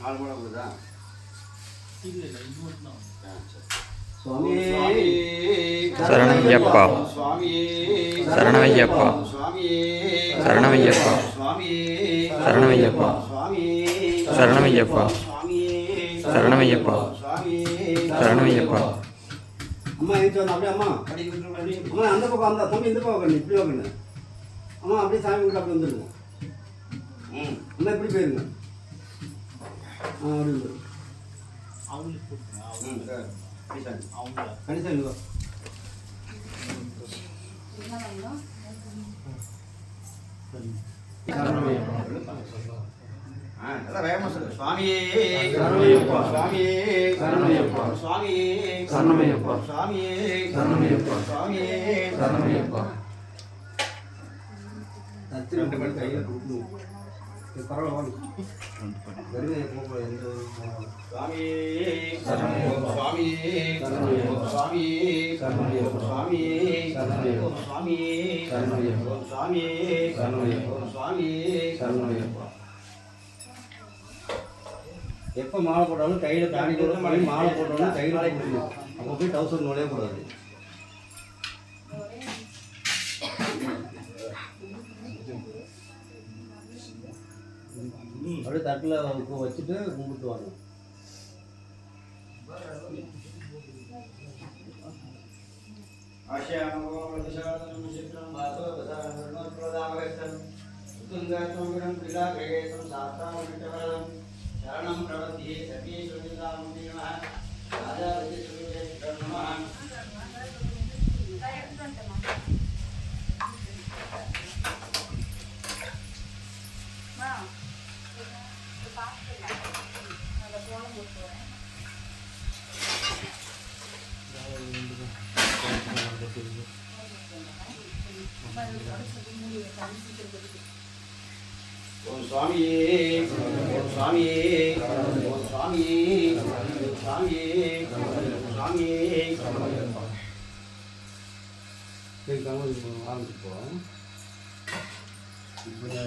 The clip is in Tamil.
4 மூலம் கொடுதா இல்லை இது மட்டும் சுவாமி சரணமையப்பா சரணமையப்பா சரணமையப்பா சரணமையப்பா சரணமையப்பா சரணமையப்பா சரணமையப்பா. அம்மா எழுந்து வந்து அப்படியே அம்மா அம்மா அந்த பக்கம் அந்த தம்பி இந்த பக்கம் கண்ணு இப்படி கண்ணு அம்மா அப்படியே சாமி கும்பிட்டு அப்படி வந்துருங்க. அம்மா இப்படி போயிருங்க. அப்படி வந்துருங்க. அவங்களுக்கு கணிசாமி வேகமா சொல்லு. சுவாமியே சரணமையப்பா சுவாமியே சரணமையப்பா சுவாமியே சரணமையப்பா சுவாமியே சரணமையப்பா சுவாமியே சரணமையப்பா. தத்து 2 மணி கையில் கொடுக்கணும். பரவாயில்ல வருவே போக எந்த சுவாமியே சரணமையப்பா சுவாமியே சரணமையப்பா சுவாமியே சரணமையப்பா சுவாமியே சரணமையப்பா சுவாமியே சரணமையப்பா சுவாமியே சரணமையப்பா சுவாமியே சரணமையப்பா. எப்போ மாலை போட்டாலும் கையில் தாண்டி போட்டு மாலை போட்டாலும் கையில் போடணும். அப்போ போய் டவுசர் நுழையக்கூடாது. அப்படியே தட்டில் வச்சுட்டு கும்பிட்டு வாங்க. शरणं प्रवद्ये सखी सुनिदामुनि नमः राजा विजय नमः. ओम स्वामी ओम स्वामी ओम स्वामी ओम स्वामी स्वामी ஆரம்பிச்சு போகிறோம்.